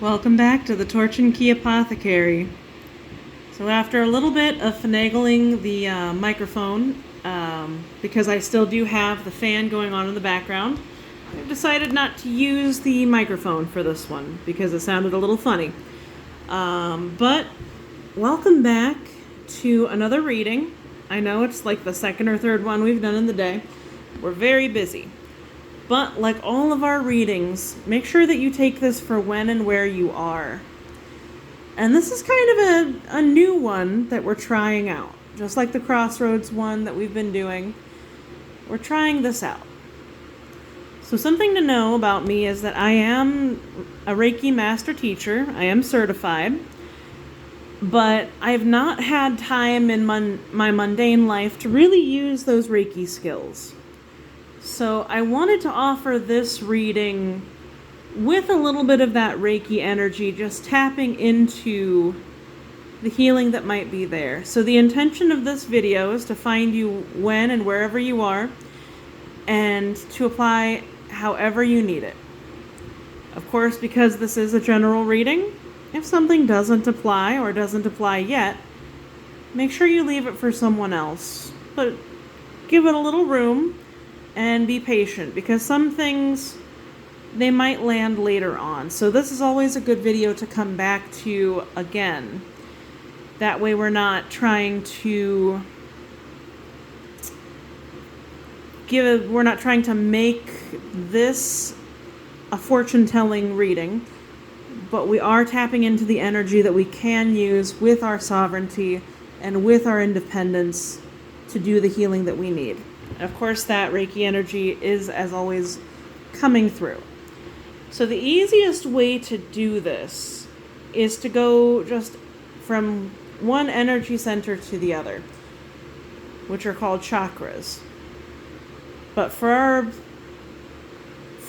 Welcome back to the Torch and Key Apothecary. So after a little bit of finagling the microphone, because I still do have the fan going on in the background, I've decided not to use the microphone for this one because it sounded a little funny. But welcome back to another reading. I know it's like the second or third one we've done in the day. We're very busy. But like all of our readings, make sure that you take this for when and where you are. And this is kind of a new one that we're trying out. Just like the Crossroads one that we've been doing, we're trying this out. So something to know about me is that I am a Reiki master teacher. I am certified. But I've not had time in my mundane life to really use those Reiki skills. So I wanted to offer this reading with a little bit of that Reiki energy, just tapping into the healing that might be there. So the intention of this video is to find you when and wherever you are and to apply however you need it. Of course, because this is a general reading, if something doesn't apply or doesn't apply yet, make sure you leave it for someone else. But give it a little room. And be patient, because some things, they might land later on. So this is always a good video to come back to again. That way we're not trying to make this a fortune-telling reading, but we are tapping into the energy that we can use with our sovereignty and with our independence to do the healing that we need. Of course, that Reiki energy is, as always, coming through. So the easiest way to do this is to go just from one energy center to the other, which are called chakras. But for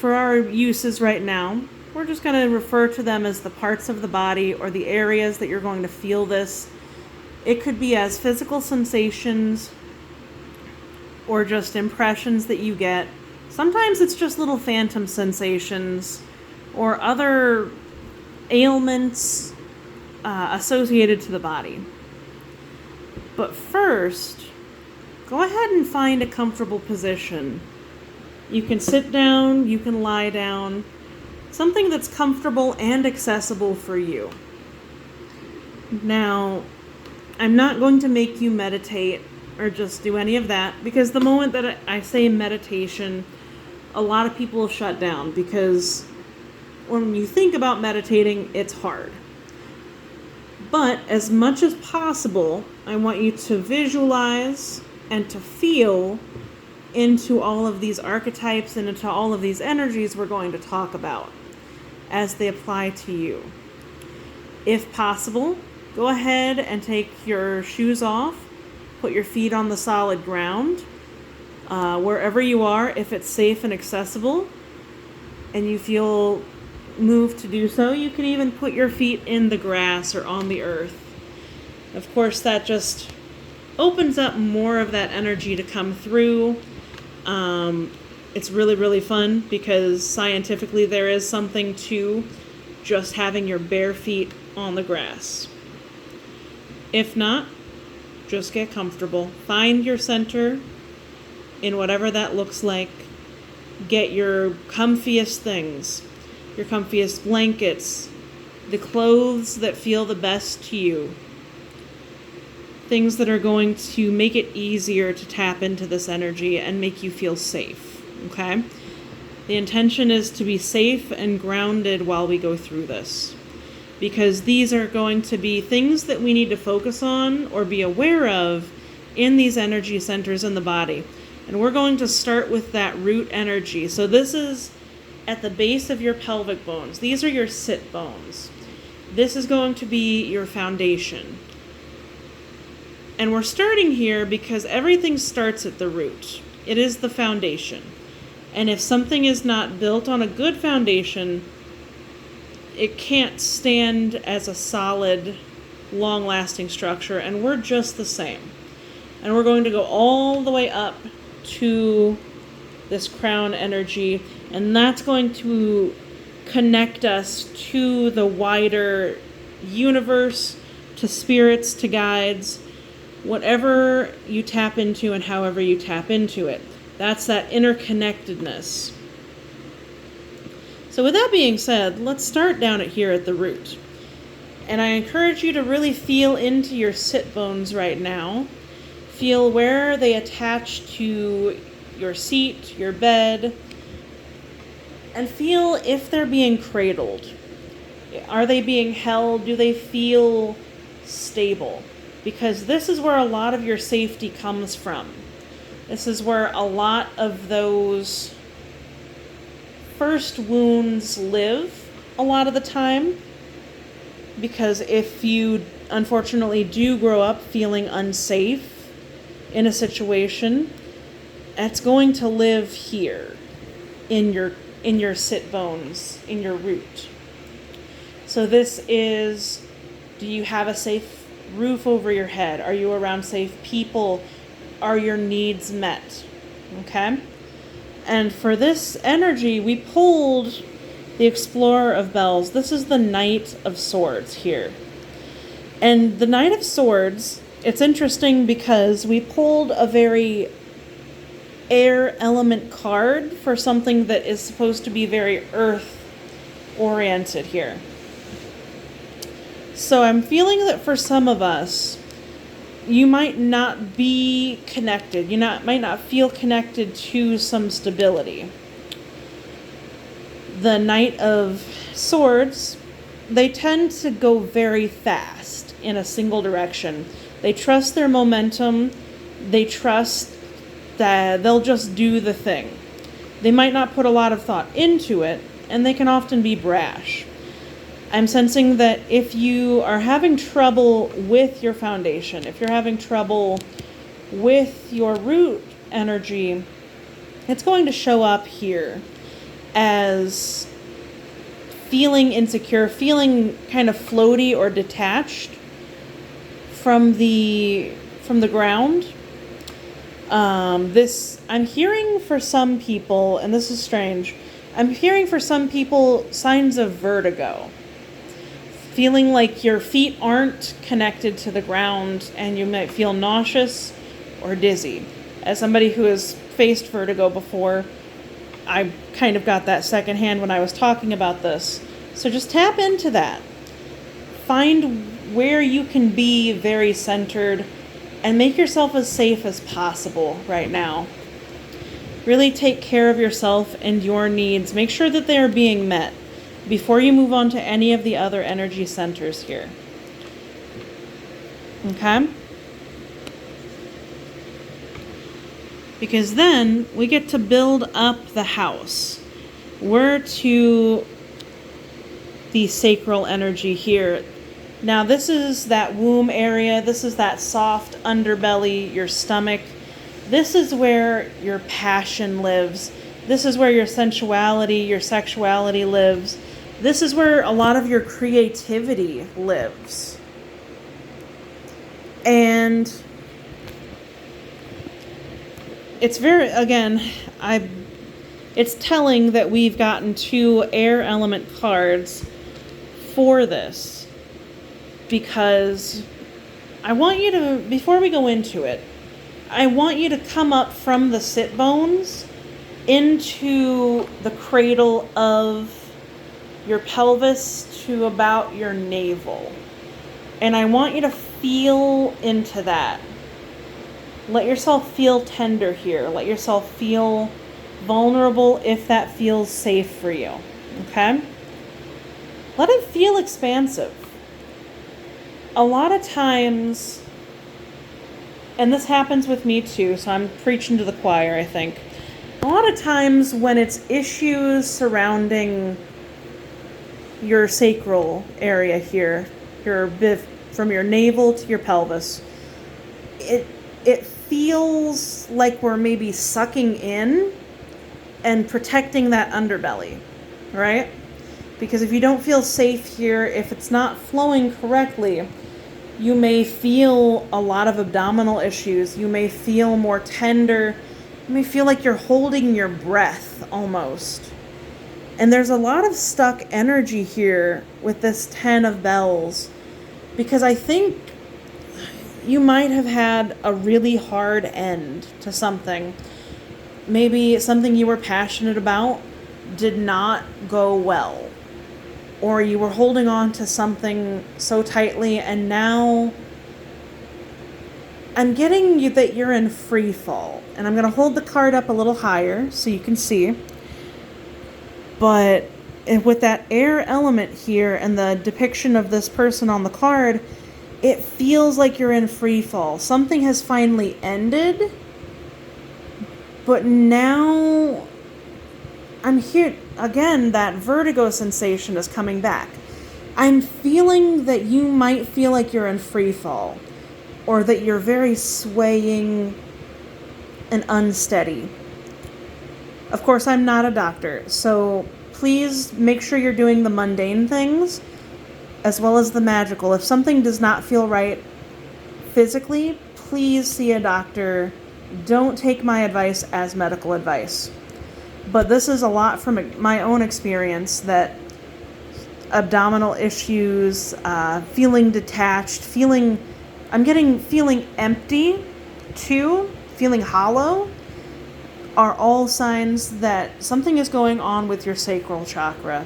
our uses right now, we're just going to refer to them as the parts of the body or the areas that you're going to feel this. It could be as physical sensations or just impressions that you get. Sometimes it's just little phantom sensations or other ailments associated to the body. But first, go ahead and find a comfortable position. You can sit down, you can lie down, something that's comfortable and accessible for you. Now, I'm not going to make you meditate or just do any of that, because the moment that I say meditation, a lot of people shut down, because when you think about meditating, it's hard. But as much as possible, I want you to visualize and to feel into all of these archetypes and into all of these energies we're going to talk about as they apply to you. If possible, go ahead and take your shoes off. Put your feet on the solid ground, wherever you are, if it's safe and accessible, and you feel moved to do so, you can even put your feet in the grass or on the earth. Of course, that just opens up more of that energy to come through. It's really, really fun, because scientifically there is something to just having your bare feet on the grass. If not, just get comfortable. Find your center in whatever that looks like. Get your comfiest things, your comfiest blankets, the clothes that feel the best to you. Things that are going to make it easier to tap into this energy and make you feel safe, okay? The intention is to be safe and grounded while we go through this, because these are going to be things that we need to focus on or be aware of in these energy centers in the body. And we're going to start with that root energy. So this is at the base of your pelvic bones. These are your sit bones. This is going to be your foundation. And we're starting here because everything starts at the root. It is the foundation. And if something is not built on a good foundation, it can't stand as a solid, long-lasting structure, and we're just the same. And we're going to go all the way up to this crown energy, and that's going to connect us to the wider universe, to spirits, to guides, whatever you tap into and however you tap into it. That's that interconnectedness. So with that being said, let's start down here at the root. And I encourage you to really feel into your sit bones right now. Feel where they attach to your seat, your bed, and feel if they're being cradled. Are they being held? Do they feel stable? Because this is where a lot of your safety comes from. This is where a lot of those first wounds live a lot of the time. Because if you unfortunately do grow up feeling unsafe in a situation, it's going to live here in your sit bones, in your root. So this is, do you have a safe roof over your head? Are you around safe people? Are your needs met? Okay? And for this energy, we pulled the Explorer of Bells. This is the Knight of Swords here. And the Knight of Swords, it's interesting because we pulled a very air element card for something that is supposed to be very earth oriented here. So I'm feeling that for some of us, you might not be connected. You might not feel connected to some stability. The Knight of Swords, they tend to go very fast in a single direction. They trust their momentum. They trust that they'll just do the thing. They might not put a lot of thought into it, and they can often be brash. I'm sensing that if you are having trouble with your foundation, if you're having trouble with your root energy, it's going to show up here as feeling insecure, feeling kind of floaty or detached from the ground. I'm hearing for some people, and this is strange, I'm hearing for some people signs of vertigo. Feeling like your feet aren't connected to the ground and you might feel nauseous or dizzy. As somebody who has faced vertigo before, I kind of got that secondhand when I was talking about this. So just tap into that. Find where you can be very centered and make yourself as safe as possible right now. Really take care of yourself and your needs. Make sure that they are being met before you move on to any of the other energy centers here. Okay? Because then we get to build up the house. We're to the sacral energy here. Now this is that womb area. This is that soft underbelly, your stomach. This is where your passion lives. This is where your sensuality, your sexuality lives. This is where a lot of your creativity lives. And it's very, again, it's telling that we've gotten 2 air element cards for this. Because I want you to, before we go into it, I want you to come up from the sit bones into the cradle of your pelvis to about your navel. And I want you to feel into that. Let yourself feel tender here. Let yourself feel vulnerable if that feels safe for you. Okay? Let it feel expansive. A lot of times, and this happens with me too, so I'm preaching to the choir, I think. A lot of times when it's issues surrounding your sacral area here, from your navel to your pelvis, it feels like we're maybe sucking in and protecting that underbelly, right? Because if you don't feel safe here, if it's not flowing correctly, you may feel a lot of abdominal issues. You may feel more tender. You may feel like you're holding your breath almost. And there's a lot of stuck energy here with this 10 of bells, because I think you might have had a really hard end to something. Maybe something you were passionate about did not go well, or you were holding on to something so tightly, and now I'm getting you that you're in free fall. And I'm going to hold the card up a little higher so you can see. But with that air element here and the depiction of this person on the card, it feels like you're in free fall. Something has finally ended, but now I'm here again. That vertigo sensation is coming back. I'm feeling that you might feel like you're in free fall, or that you're very swaying and unsteady. Of course, I'm not a doctor, so please make sure you're doing the mundane things as well as the magical. If something does not feel right physically, please see a doctor. Don't take my advice as medical advice. But this is a lot from my own experience, that abdominal issues, feeling detached, feeling empty too, feeling hollow, are all signs that something is going on with your sacral chakra.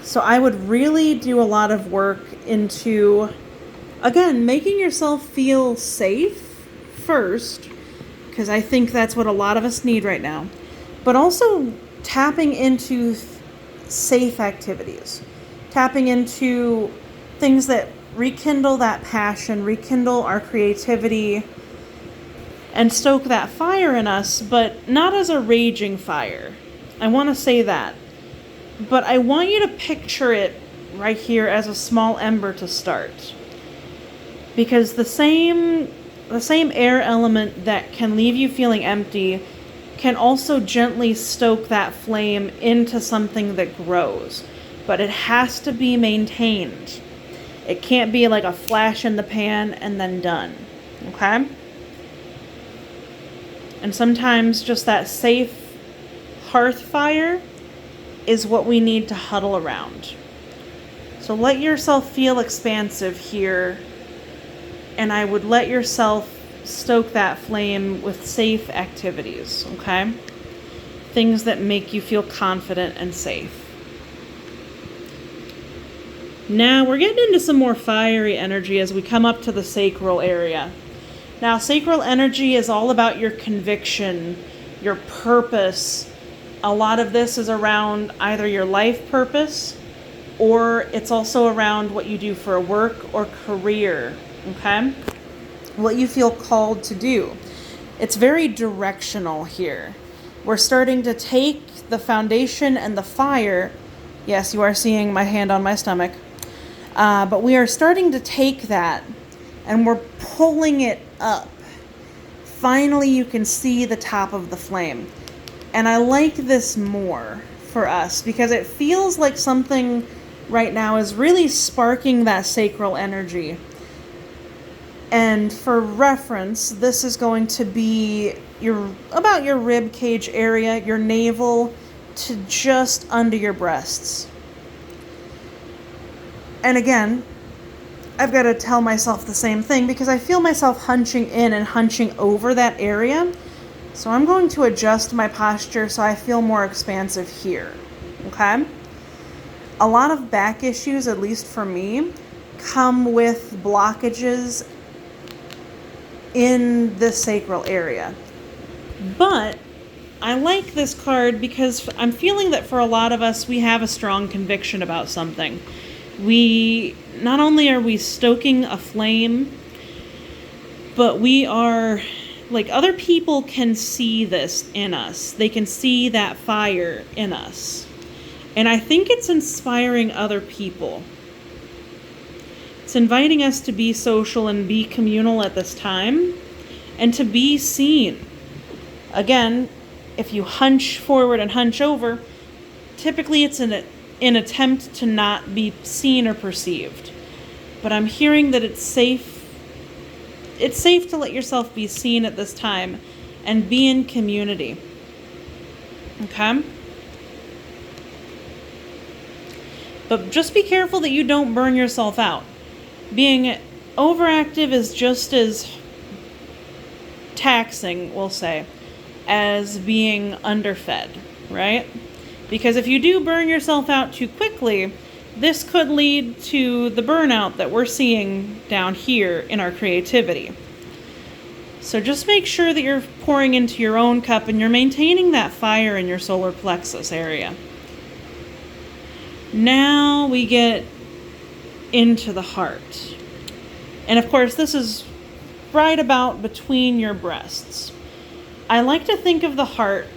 So I would really do a lot of work into, again, making yourself feel safe first, because I think that's what a lot of us need right now, but also tapping into safe activities, tapping into things that rekindle that passion, rekindle our creativity, and stoke that fire in us, but not as a raging fire. I want to say that. But I want you to picture it right here as a small ember to start. Because the same air element that can leave you feeling empty can also gently stoke that flame into something that grows. But it has to be maintained. It can't be like a flash in the pan and then done. Okay? And sometimes just that safe hearth fire is what we need to huddle around. So let yourself feel expansive here, and I would let yourself stoke that flame with safe activities, okay? Things that make you feel confident and safe. Now we're getting into some more fiery energy as we come up to the sacral area. Now, sacral energy is all about your conviction, your purpose. A lot of this is around either your life purpose, or it's also around what you do for work or career, okay? What you feel called to do. It's very directional here. We're starting to take the foundation and the fire. Yes, you are seeing my hand on my stomach. But we are starting to take that and we're pulling it up. Finally, you can see the top of the flame. And I like this more for us because it feels like something right now is really sparking that sacral energy. And for reference, this is going to be about your rib cage area, your navel to just under your breasts. And again, I've got to tell myself the same thing because I feel myself hunching in and hunching over that area. So I'm going to adjust my posture so I feel more expansive here, okay? A lot of back issues, at least for me, come with blockages in the sacral area. But I like this card because I'm feeling that for a lot of us, we have a strong conviction about something. Not only are we stoking a flame, but we are, like, other people can see this in us. They can see that fire in us. And I think it's inspiring other people. It's inviting us to be social and be communal at this time and to be seen. Again, if you hunch forward and hunch over, typically it's an attempt to not be seen or perceived. But I'm hearing that it's safe to let yourself be seen at this time and be in community. Okay? But just be careful that you don't burn yourself out. Being overactive is just as taxing, we'll say, as being underfed, right? Because if you do burn yourself out too quickly, this could lead to the burnout that we're seeing down here in our creativity. So just make sure that you're pouring into your own cup and you're maintaining that fire in your solar plexus area. Now we get into the heart. And of course, this is right about between your breasts. I like to think of the heart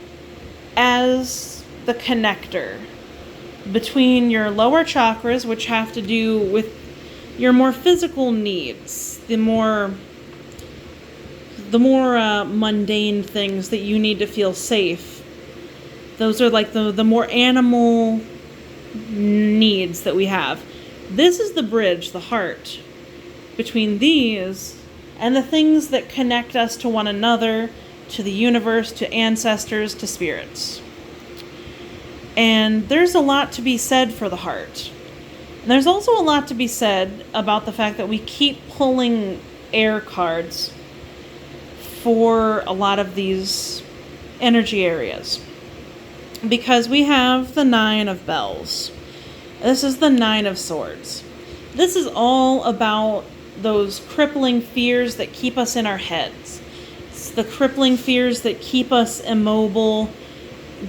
as the connector between your lower chakras, which have to do with your more physical needs, the more mundane things that you need to feel safe. Those are like the more animal needs that we have. This is the bridge, the heart, between these and the things that connect us to one another, to the universe, to ancestors, to spirits. And there's a lot to be said for the heart. And there's also a lot to be said about the fact that we keep pulling air cards for a lot of these energy areas. Because we have the 9 of bells. This is the 9 of swords. This is all about those crippling fears that keep us in our heads. It's the crippling fears that keep us immobile.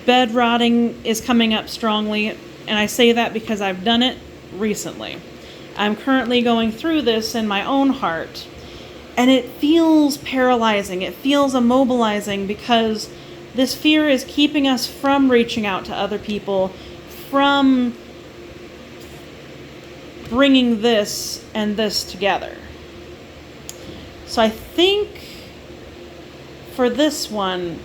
Bed rotting is coming up strongly, and I say that because I've done it recently. I'm currently going through this in my own heart, and it feels paralyzing. It feels immobilizing because this fear is keeping us from reaching out to other people, from bringing this and this together. So I think for this one,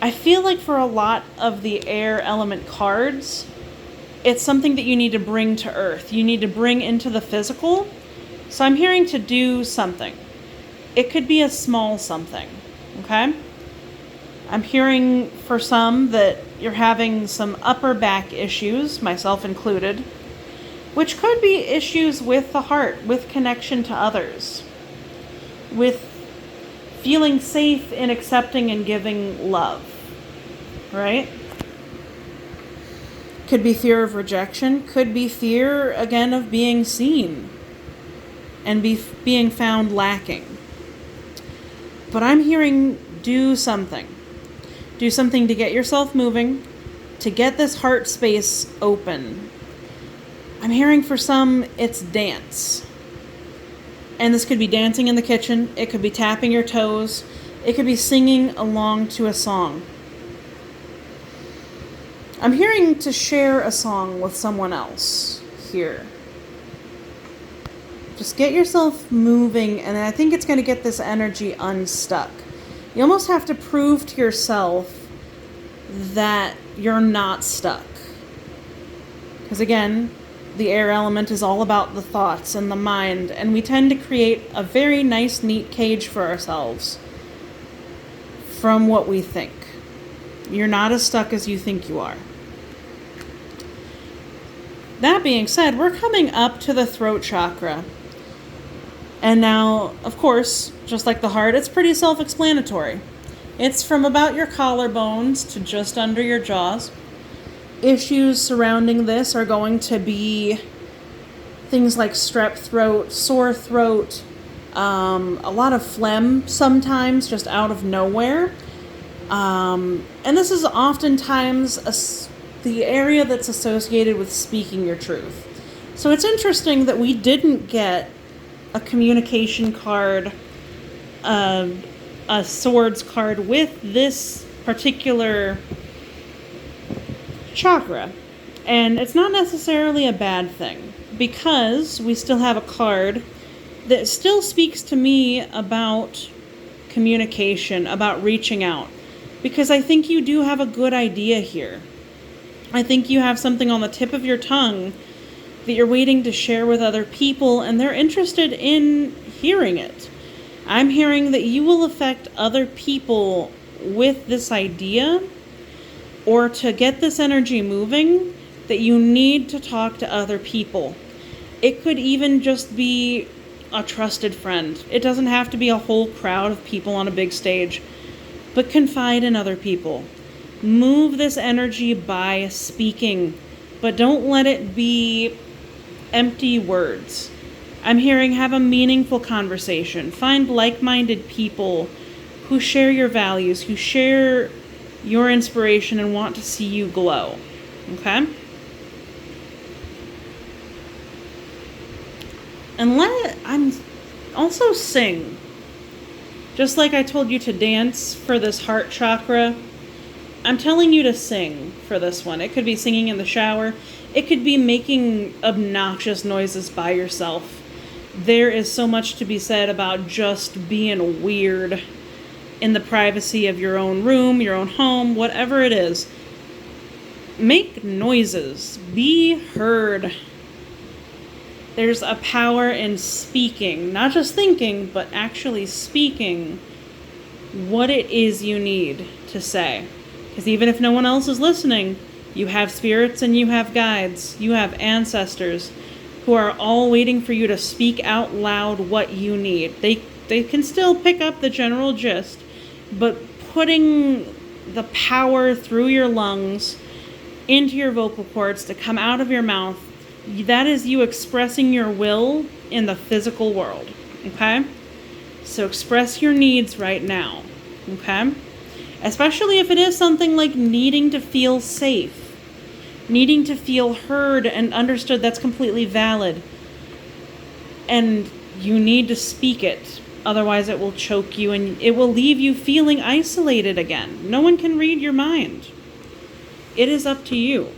I feel like for a lot of the air element cards, it's something that you need to bring to earth. You need to bring into the physical. So I'm hearing to do something. It could be a small something, okay? I'm hearing for some that you're having some upper back issues, myself included, which could be issues with the heart, with connection to others, with feeling safe in accepting and giving love, right? Could be fear of rejection, could be fear, again, of being seen and being found lacking. But I'm hearing do something. Do something to get yourself moving, to get this heart space open. I'm hearing for some, it's dance. And this could be dancing in the kitchen. It could be tapping your toes. It could be singing along to a song. I'm hearing to share a song with someone else here. Just get yourself moving, and I think it's going to get this energy unstuck. You almost have to prove to yourself that you're not stuck. Because again, the air element is all about the thoughts and the mind, and we tend to create a very nice, neat cage for ourselves from what we think. You're not as stuck as you think you are. That being said, we're coming up to the throat chakra. And now, of course, just like the heart, it's pretty self-explanatory. It's from about your collarbones to just under your jaws. Issues surrounding this are going to be things like strep throat, sore throat, a lot of phlegm sometimes just out of nowhere. And this is oftentimes the area that's associated with speaking your truth. So it's interesting that we didn't get a communication card, a swords card with this particular chakra. And it's not necessarily a bad thing, because we still have a card that still speaks to me about communication, about reaching out. Because I think you do have a good idea here. I think you have something on the tip of your tongue that you're waiting to share with other people, and they're interested in hearing it. I'm hearing that you will affect other people with this idea or to get this energy moving, that you need to talk to other people. It could even just be a trusted friend. It doesn't have to be a whole crowd of people on a big stage, but confide in other people. Move this energy by speaking, but don't let it be empty words. I'm hearing have a meaningful conversation. Find like-minded people who share your values, who share your inspiration and want to see you glow. Okay? And I'm also sing. Just like I told you to dance for this heart chakra, I'm telling you to sing for this one. It could be singing in the shower. It could be making obnoxious noises by yourself. There is so much to be said about just being weird in the privacy of your own room, your own home, whatever it is. Make noises. Be heard. There's a power in speaking, not just thinking, but actually speaking what it is you need to say. Because even if no one else is listening, you have spirits and you have guides, you have ancestors who are all waiting for you to speak out loud what you need. They can still pick up the general gist, but putting the power through your lungs into your vocal cords to come out of your mouth, that is you expressing your will in the physical world, okay? So express your needs right now, okay? Especially if it is something like needing to feel safe, needing to feel heard and understood. That's completely valid. And you need to speak it. Otherwise it will choke you and it will leave you feeling isolated again. No one can read your mind. It is up to you.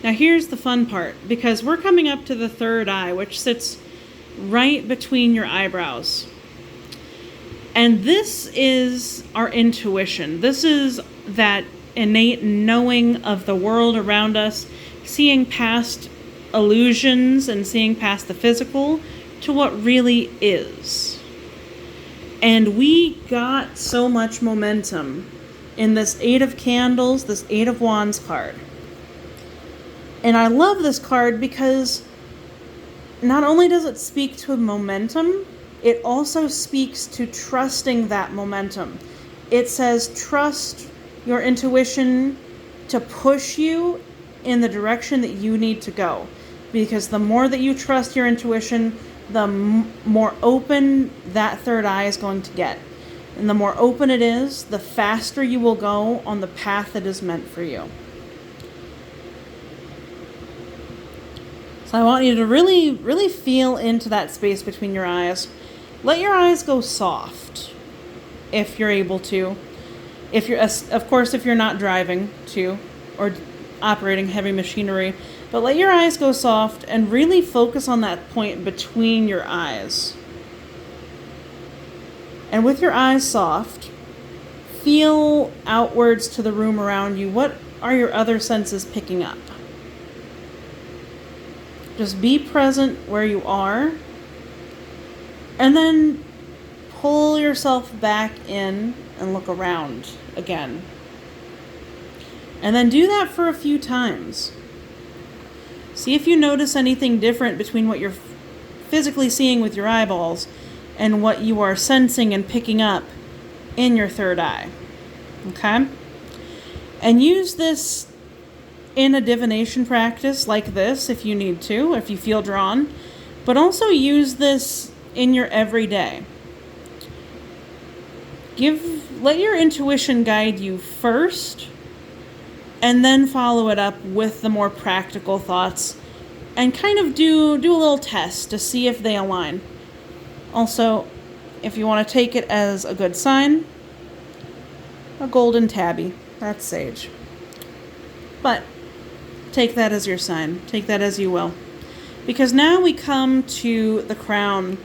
Now here's the fun part, because we're coming up to the third eye, which sits right between your eyebrows. And this is our intuition. This is that innate knowing of the world around us, seeing past illusions and seeing past the physical to what really is. And we got so much momentum in this Eight of Candles, this Eight of Wands card. And I love this card because not only does it speak to momentum, it also speaks to trusting that momentum. It says trust your intuition to push you in the direction that you need to go. Because the more that you trust your intuition, the more open that third eye is going to get. And the more open it is, the faster you will go on the path that is meant for you. So I want you to really, really feel into that space between your eyes. Let your eyes go soft, if you're able to. If you're, of course, if you're not driving too, or operating heavy machinery. But let your eyes go soft and really focus on that point between your eyes. And with your eyes soft, feel outwards to the room around you. What are your other senses picking up? Just be present where you are. And then pull yourself back in and look around again. And then do that for a few times. See if you notice anything different between what you're physically seeing with your eyeballs and what you are sensing and picking up in your third eye. Okay? And use this in a divination practice like this if you need to, if you feel drawn. But also use this in your everyday. Let your intuition guide you first, and then follow it up with the more practical thoughts, and kind of do a little test to see if they align. Also, if you want to take it as a good sign, a golden tabby. That's sage. But take that as your sign. Take that as you will. Because now we come to the crown.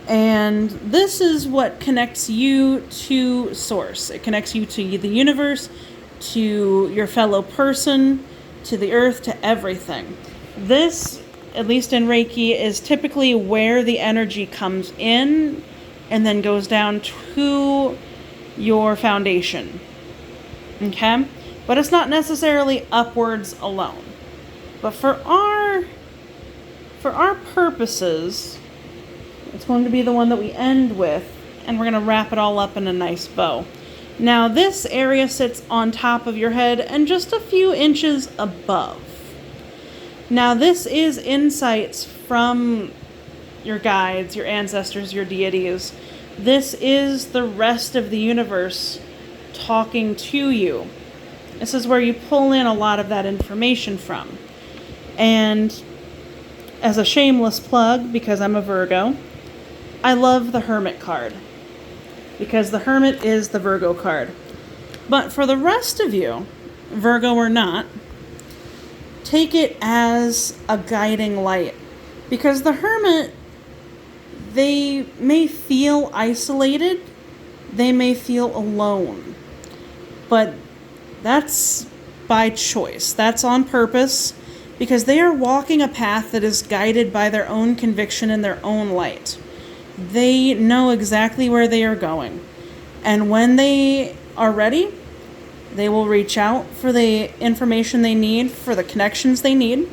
And this is what connects you to Source. It connects you to the universe, to your fellow person, to the earth, to everything. This, at least in Reiki, is typically where the energy comes in and then goes down to your foundation. Okay? But it's not necessarily upwards alone. But for our purposes, it's going to be the one that we end with, and we're going to wrap it all up in a nice bow. Now, this area sits on top of your head and just a few inches above. Now, this is insights from your guides, your ancestors, your deities. This is the rest of the universe talking to you. This is where you pull in a lot of that information from. And as a shameless plug, because I'm a Virgo, I love the Hermit card, because the Hermit is the Virgo card. But for the rest of you, Virgo or not, take it as a guiding light. Because the Hermit, they may feel isolated, they may feel alone, but that's by choice. That's on purpose, because they are walking a path that is guided by their own conviction and their own light. They know exactly where they are going. And when they are ready, they will reach out for the information they need, for the connections they need.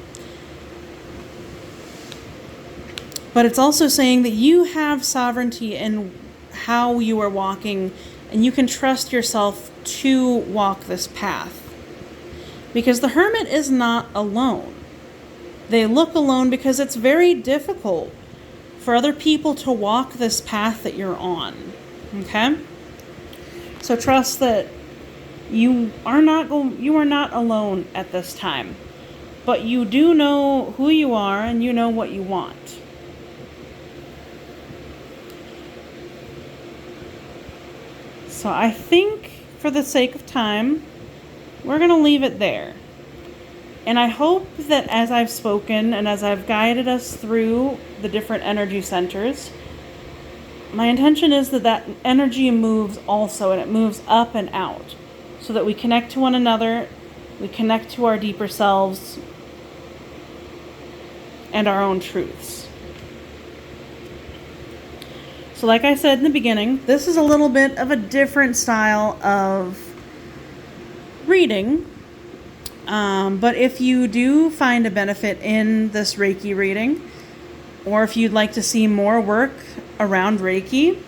But it's also saying that you have sovereignty in how you are walking, and you can trust yourself to walk this path. Because the Hermit is not alone. They look alone because it's very difficult for other people to walk this path that you're on. Okay? So trust that you are not alone at this time. But you do know who you are, and you know what you want. So I think, for the sake of time, we're going to leave it there. And I hope that as I've spoken and as I've guided us through the different energy centers, my intention is that that energy moves also, and it moves up and out, so that we connect to one another, we connect to our deeper selves and our own truths. So like I said in the beginning, this is a little bit of a different style of reading. But if you do find a benefit in this Reiki reading, or if you'd like to see more work around Reiki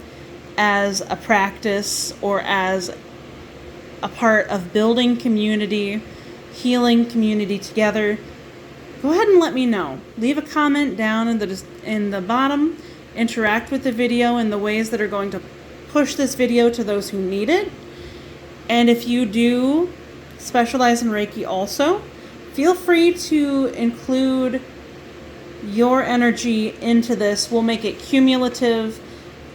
as a practice or as a part of building community, healing community together, go ahead and let me know. Leave a comment down in the bottom. Interact with the video in the ways that are going to push this video to those who need it. And if you do specialize in Reiki also, feel free to include your energy into this. We'll make it cumulative.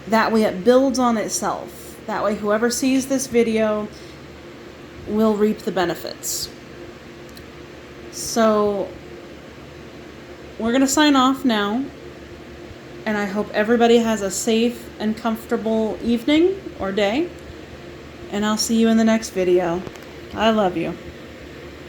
That way it builds on itself. That way whoever sees this video will reap the benefits. So we're going to sign off now. And I hope everybody has a safe and comfortable evening or day. And I'll see you in the next video. I love you.